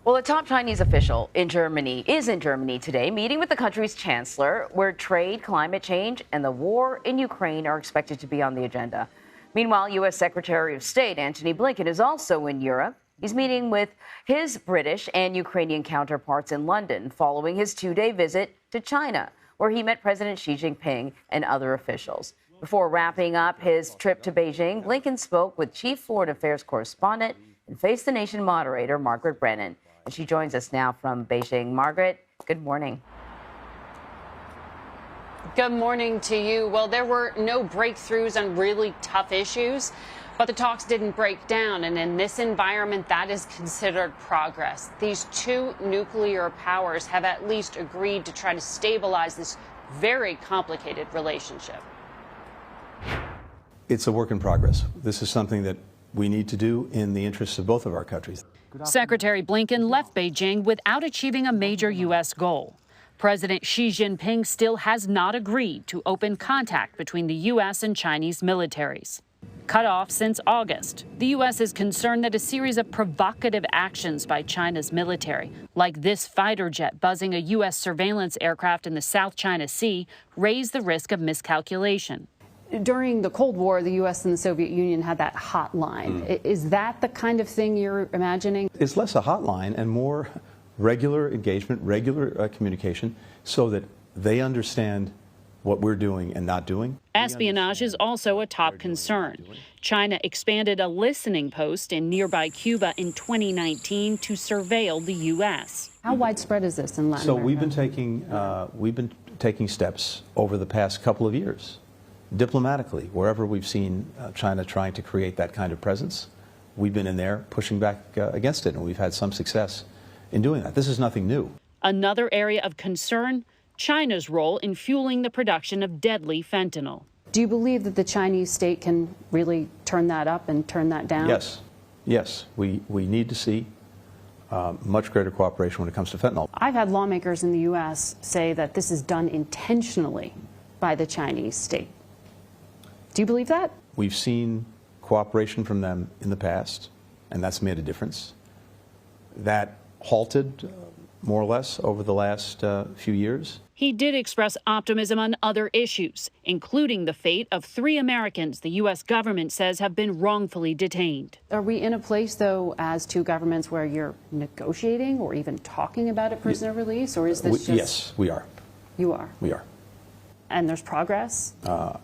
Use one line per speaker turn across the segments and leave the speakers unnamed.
Well, a top Chinese official is in Germany today, meeting with the country's chancellor, where trade, climate change, and the war in Ukraine are expected to be on the agenda. Meanwhile, U.S. Secretary of State Antony Blinken is also in Europe. He's meeting with his British and Ukrainian counterparts in London following his two-day visit to China, where he met President Xi Jinping and other officials. Before wrapping up his trip to Beijing, Blinken spoke with Chief Foreign Affairs correspondent and Face the Nation moderator Margaret Brennan. And she joins us now from Beijing. Margaret, good morning.
Good morning to you. Well, there were no breakthroughs on really tough issues, but the talks didn't break down. And in this environment, that is considered progress. These two nuclear powers have at least agreed to try to stabilize this very complicated relationship.
It's a work in progress. This is something that we need to do in the interests of both of our countries.
Secretary Blinken left Beijing without achieving a major U.S. goal. President Xi Jinping still has not agreed to open contact between the U.S. and Chinese militaries. Cut off since August, the U.S. is concerned that a series of provocative actions by China's military, like this fighter jet buzzing a U.S. surveillance aircraft in the South China Sea, raise the risk of miscalculation.
During the Cold War, the U.S. and the Soviet Union had that hotline. Is that the kind of thing you're imagining?
It's less a hotline and more regular engagement, regular communication, so that they understand what we're doing and not doing.
Espionage is also a top concern. China expanded a listening post in nearby Cuba in 2019 to surveil the U.S.
How widespread is this in Latin America?
So we've been taking steps over the past couple of years. Diplomatically, wherever we've seen China trying to create that kind of presence, we've been in there pushing back against it, and we've had some success in doing that. This is nothing new.
Another area of concern, China's role in fueling the production of deadly fentanyl.
Do you believe that the Chinese state can really turn that up and turn that down?
Yes. Yes. We need to see much greater cooperation when it comes to fentanyl.
I've had lawmakers in the U.S. say that this is done intentionally by the Chinese state. Do you believe that?
We've seen cooperation from them in the past, and that's made a difference. That halted more or less over the last few years.
He did express optimism on other issues, including the fate of 3 Americans the U.S. government says have been wrongfully detained.
Are we in a place, though, as two governments where you're negotiating or even talking about a prisoner release, or is this just...
Yes, we are.
You are?
We are.
And there's progress?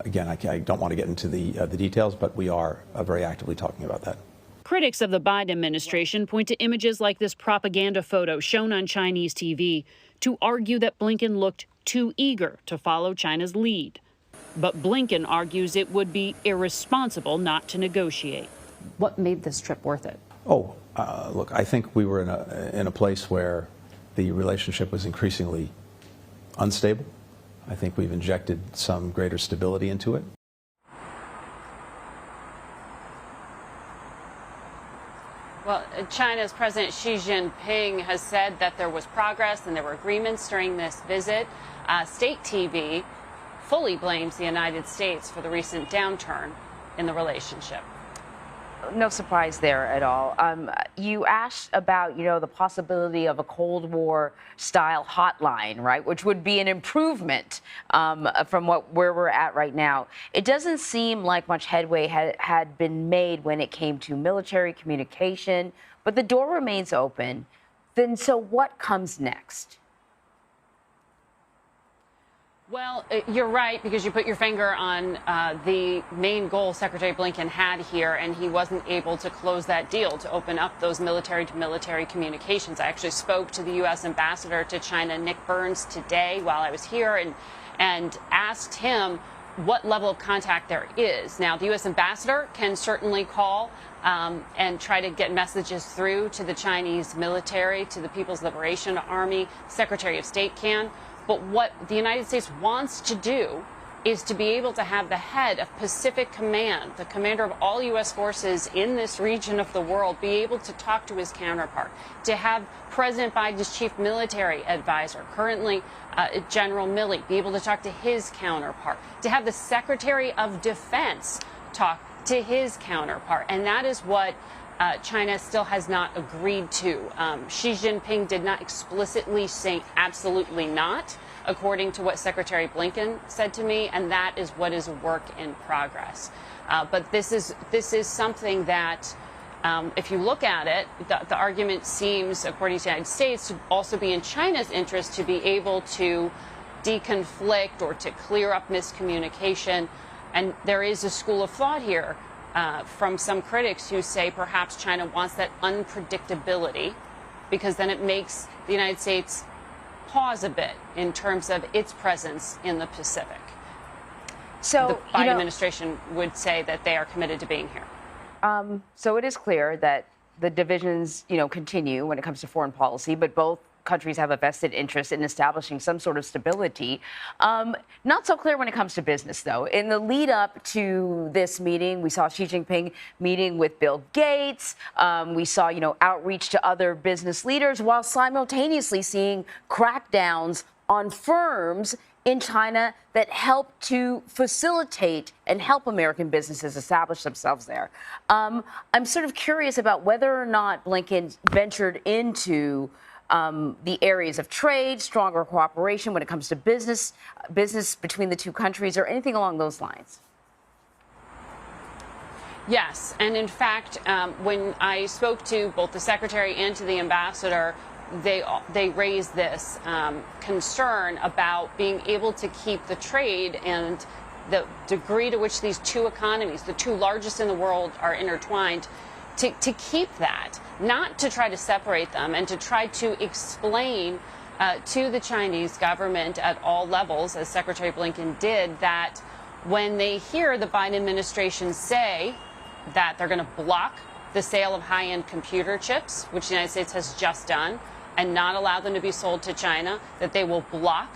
Again, I don't want to get into the details, but we are very actively talking about that.
Critics of the Biden administration point to images like this propaganda photo shown on Chinese TV to argue that Blinken looked too eager to follow China's lead. But Blinken argues it would be irresponsible not to negotiate.
What made this trip worth it?
Look, I think we were in a place where the relationship was increasingly unstable. I think we've injected some greater stability into it.
Well, China's President Xi Jinping has said that there was progress and there were agreements during this visit. State TV fully blames the United States for the recent downturn in the relationship.
No surprise there at all. You asked about, the possibility of a Cold War-style hotline, right, which would be an improvement from where we're at right now. It doesn't seem like much headway had been made when it came to military communication, but the door remains open. Then, so what comes next?
Well, you're right, because you put your finger on the main goal Secretary Blinken had here, and he wasn't able to close that deal to open up those military-to-military communications. I actually spoke to the U.S. ambassador to China, Nick Burns, today while I was here and asked him what level of contact there is. Now, the U.S. ambassador can certainly call and try to get messages through to the Chinese military, to the People's Liberation Army. Secretary of State can. But what the United States wants to do is to be able to have the head of Pacific Command, the commander of all U.S. forces in this region of the world, be able to talk to his counterpart, to have President Biden's chief military advisor, currently General Milley, be able to talk to his counterpart, to have the Secretary of Defense talk to his counterpart. And that is what China still has not agreed to. Xi Jinping did not explicitly say absolutely not, according to what Secretary Blinken said to me, and that is what is a work in progress. But this is something that, if you look at it, the argument seems, according to the United States, to also be in China's interest to be able to deconflict or to clear up miscommunication. And there is a school of thought here from some critics who say perhaps China wants that unpredictability, because then it makes the United States pause a bit in terms of its presence in the Pacific. So the Biden administration would say that they are committed to being here.
So it is clear that the divisions, continue when it comes to foreign policy, but both countries have a vested interest in establishing some sort of stability. Not so clear when it comes to business, though. In the lead up to this meeting, we saw Xi Jinping meeting with Bill Gates. We saw, outreach to other business leaders, while simultaneously seeing crackdowns on firms in China that help to facilitate and help American businesses establish themselves there. I'm sort of curious about whether or not Blinken ventured into the areas of trade, stronger cooperation when it comes to business between the two countries, or anything along those lines.
Yes, and in fact, when I spoke to both the secretary and to the ambassador, they raised this concern about being able to keep the trade and the degree to which these two economies, the two largest in the world, are intertwined, to keep that, not to try to separate them, and to try to explain to the Chinese government at all levels, as Secretary Blinken did, that when they hear the Biden administration say that they're going to block the sale of high-end computer chips, which the United States has just done, and not allow them to be sold to China, that they will block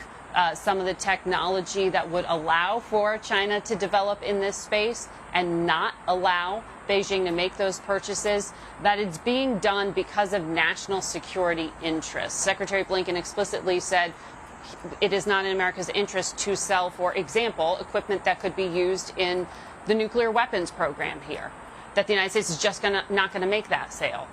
some of the technology that would allow for China to develop in this space and not allow Beijing to make those purchases, that it's being done because of national security interests. Secretary Blinken explicitly said it is not in America's interest to sell, for example, equipment that could be used in the nuclear weapons program here, that the United States is just not going to make that sale.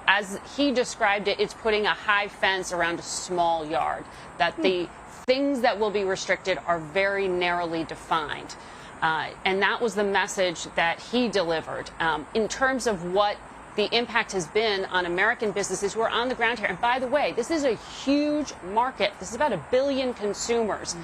As he described it, it's putting a high fence around a small yard, that the things that will be restricted are very narrowly defined. And that was the message that he delivered. In terms of what the impact has been on American businesses who are on the ground here. And by the way, this is a huge market. This is about 1 billion consumers.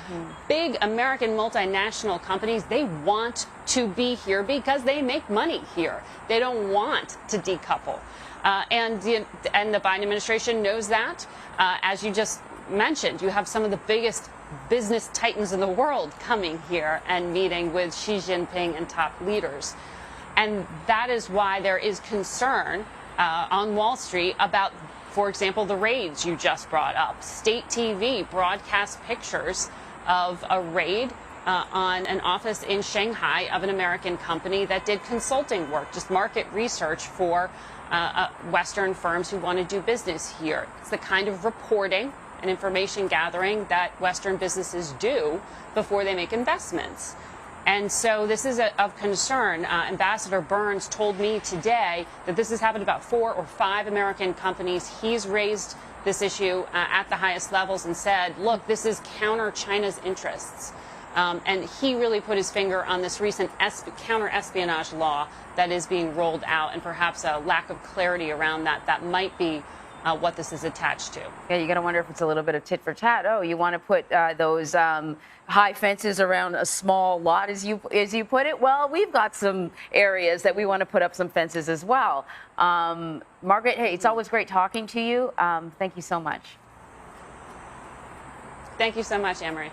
Big American multinational companies, they want to be here because they make money here. They don't want to decouple. And the Biden administration knows that. As you just mentioned, you have some of the biggest business titans in the world coming here and meeting with Xi Jinping and top leaders. And that is why there is concern on Wall Street about, for example, the raids you just brought up. State TV broadcast pictures of a raid on an office in Shanghai of an American company that did consulting work, just market research for Western firms who want to do business here. It's the kind of reporting and information gathering that Western businesses do before they make investments. And so this is of concern. Ambassador Burns told me today that this has happened about 4 or 5 American companies. He's raised this issue at the highest levels and said, look, this is counter China's interests. And he really put his finger on this recent counter-espionage law that is being rolled out, and perhaps a lack of clarity around that might be what this is attached to.
Yeah, you're going to wonder if it's a little bit of tit for tat. Oh, you want to put those high fences around a small lot, as you put it? Well, we've got some areas that we want to put up some fences as well. Margaret, hey, it's always great talking to you. Thank you so much.
Thank you so much, Anne-Marie.